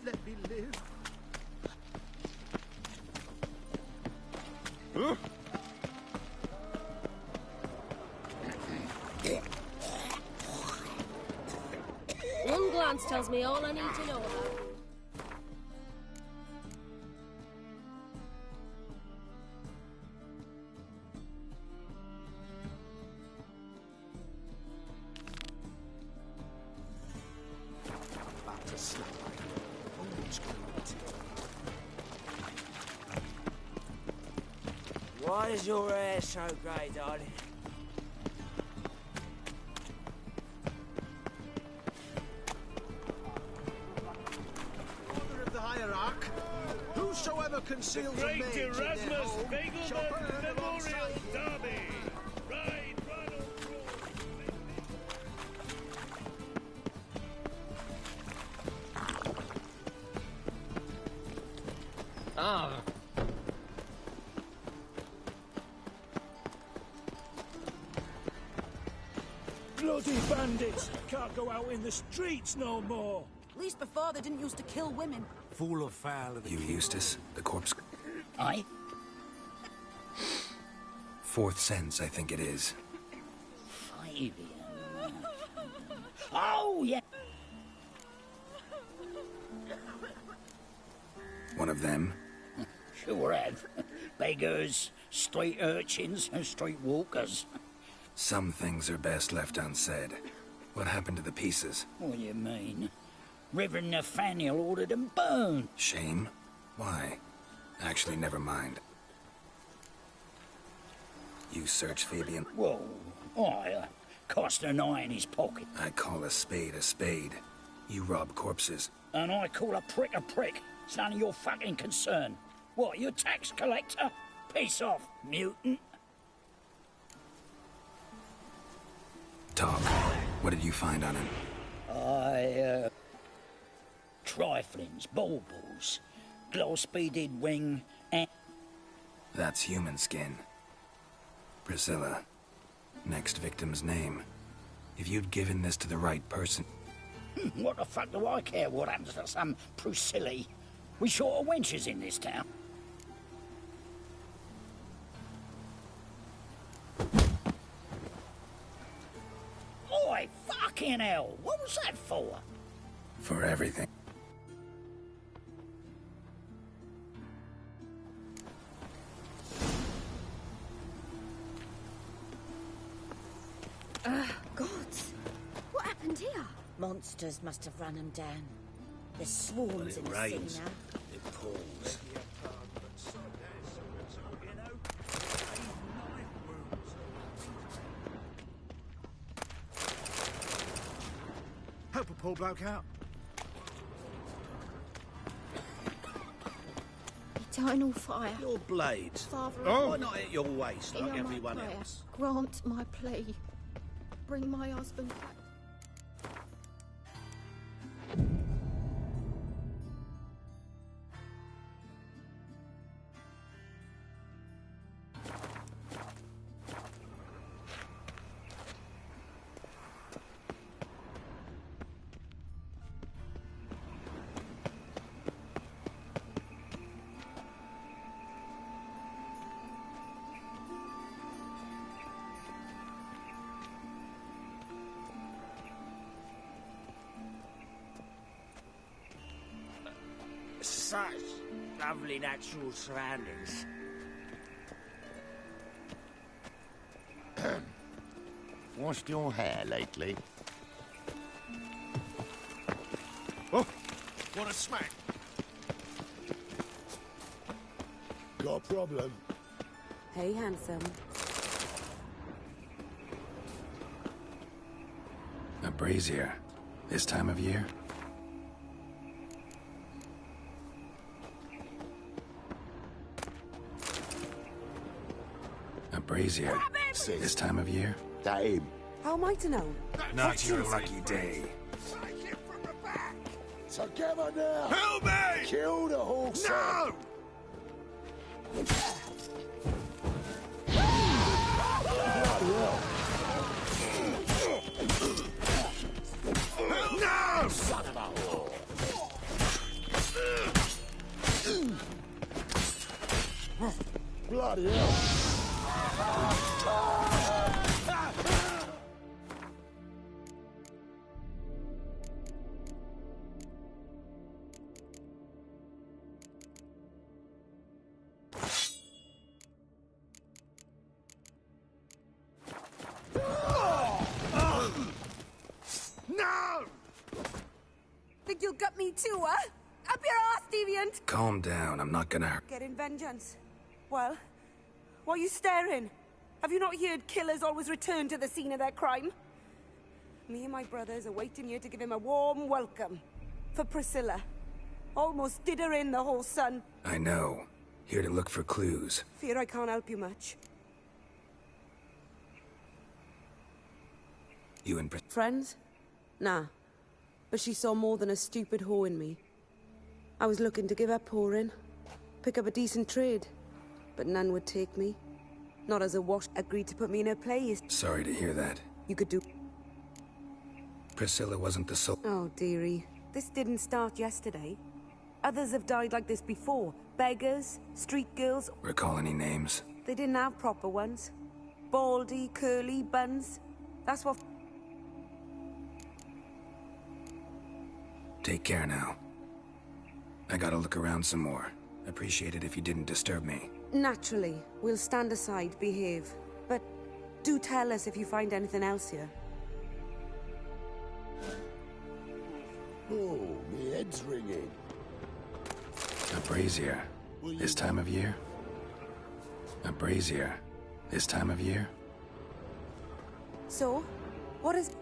Let me live. Huh? One glance tells me all I need to know about you. About to slap my always great. Why is your hair so grey, darling? Order of the hierarch. Whosoever conceals a Great mage in their Erasmus home shall Begelman burn Memorial alongside Derby. Ride, Ronald Ah. Bloody bandits! Can't go out in the streets no more! At least before they didn't used to kill women. Fool of foul of the You, Eustace, the corpse... Aye? Fourth sense, I think it is. Fabian. Oh, yeah. One of them? Sure have. Beggars, street urchins, and street walkers. Some things are best left unsaid. What happened to the pieces? What do you mean? Reverend Nathaniel ordered them burned. Shame? Why? Actually, never mind. You search Fabian? Whoa, I cost an eye in his pocket. I call a spade a spade. You rob corpses. And I call a prick a prick. It's none of your fucking concern. What, you a tax collector? Piss off, mutant. Talk. What did you find on him? Triflings, baubles, gloss-beaded wing, and... That's human skin. Priscilla. Next victim's name. If you'd given this to the right person... What the fuck do I care what happens to some Priscilla? We short of wenches in this town. Oi, fucking hell! What was that for? For everything. Gods! What happened here? Monsters must have run them down. There's swarms in the sea now. It pours. Help a poor bloke out. Eternal fire. Your blades. Father, Why not at your waist like hear my everyone prayer. else? Grant my plea. Bring my husband back. Such lovely natural surroundings. Washed your hair lately? Oh, what a smack. Got a problem? Hey, handsome. A brazier. This time of year? A brazier. This time of year? That him. How am I to know? Not your lucky day. Together now! Help me! Kill the horse! No! Bloody hell. Bloody hell! No! Think you'll gut me too, huh? Up your ass, deviant! Calm down, I'm not gonna... Getting vengeance. Well, what are you staring? Have you not heard killers always return to the scene of their crime? Me and my brothers are waiting here to give him a warm welcome. For Priscilla. Almost did her in, the whole son. I know. Here to look for clues. Fear I can't help you much. You and Friends? Nah. But she saw more than a stupid whore in me. I was looking to give up whoring. Pick up a decent trade. But none would take me. Not as a wash agreed to put me in her place. Sorry to hear that. You could do... Priscilla wasn't the soul... Oh, dearie. This didn't start yesterday. Others have died like this before. Beggars, street girls... Recall any names? They didn't have proper ones. Baldy, curly, buns. That's what... Take care now. I gotta look around some more. Appreciate it if you didn't disturb me. Naturally. We'll stand aside, behave. But do tell us if you find anything else here. Oh, my head's ringing. A brazier. This time of year? A brazier. This time of year? So, what is...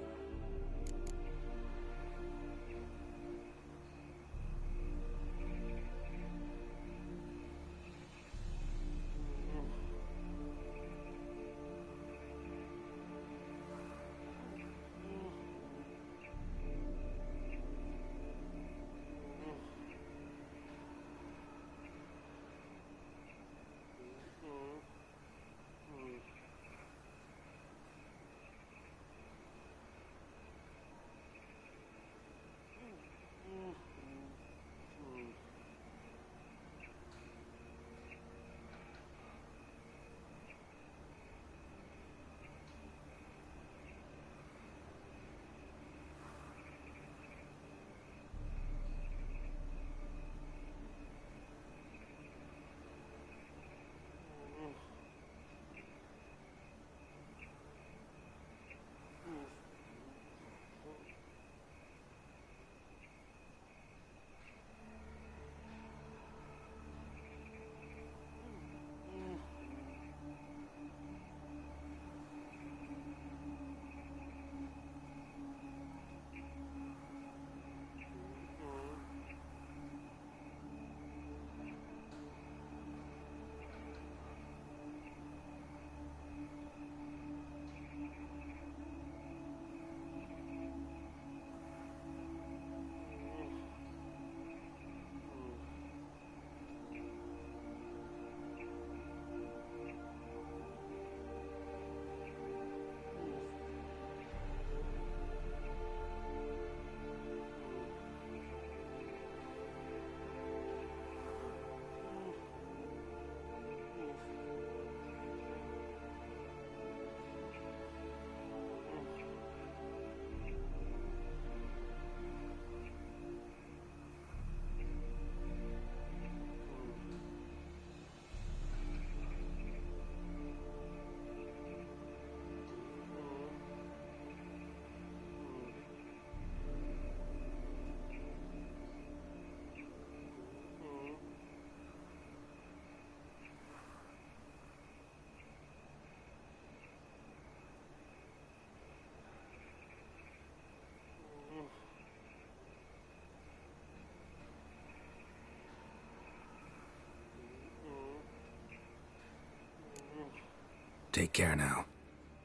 Take care now.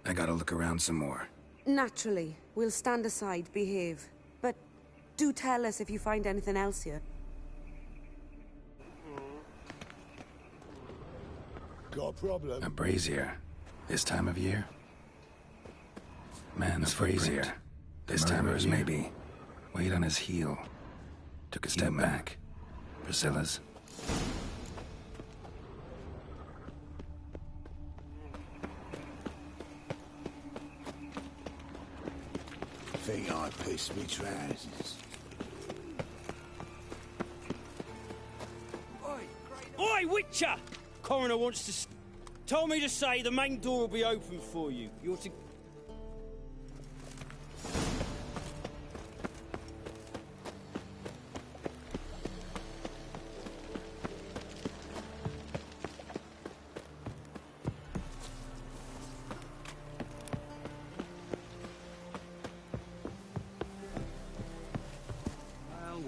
I gotta look around some more. Naturally. We'll stand aside, behave. But do tell us if you find anything else here. Got a problem? A brazier. This time of year? Man's brazier. This time of year? Maybe. Weight on his heel. Took a step back. Priscilla's. think I pissed me trousers? Oi, Witcher! Coroner wants to... Told me to say the main door will be open for you. You're to...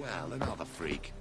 Well, another freak.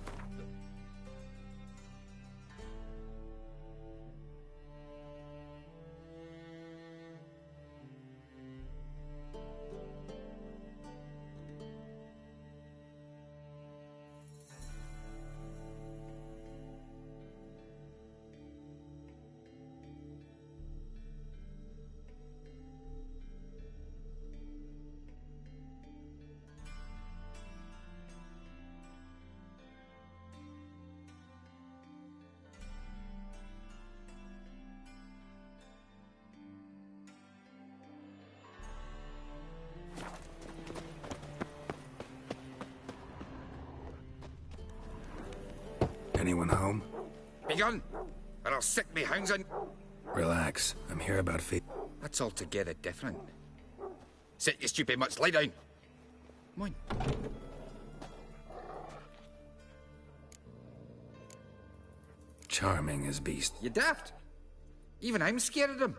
Anyone home? Begone, or I'll sick me hounds on... Relax. I'm here about That's altogether different. Sit, you stupid mutts, lie down. Come on. Charming as beast. You daft. Even I'm scared of him.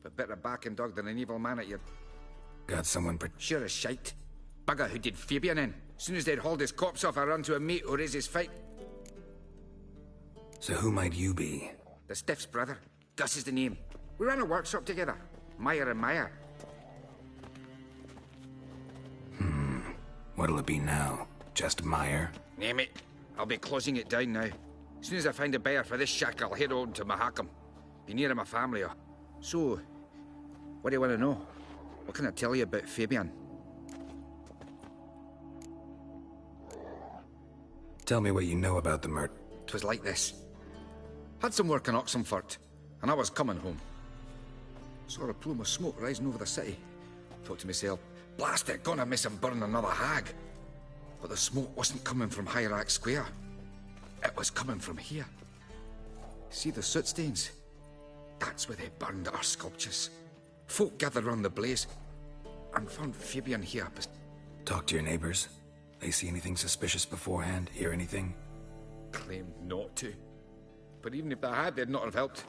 But better barking dog than an evil man at you. Got someone Sure as shite. Bugger who did Fabian in. Soon as they'd hauled his corpse off, I run to a mate who raised his fight. So who might you be? The Stiff's brother. Gus is the name. We ran a workshop together. Meyer and Meyer. What'll it be now? Just Meyer? Name it. I'll be closing it down now. As soon as I find a buyer for this shack, I'll head on to Mahakam. Be near my family. So, what do you want to know? What can I tell you about Fabian? Tell me what you know about the murder. 'Twas like this. Had some work in Oxenfurt, and I was coming home. Saw a plume of smoke rising over the city. Thought to myself, blast it, gonna miss him burn another hag. But the smoke wasn't coming from Hierarch Square. It was coming from here. See the soot stains? That's where they burned our sculptures. Folk gathered round the blaze and found Fabian here. Talk to your neighbors. They see anything suspicious beforehand? Hear anything? Claimed not to. But even if they had, they'd not have helped.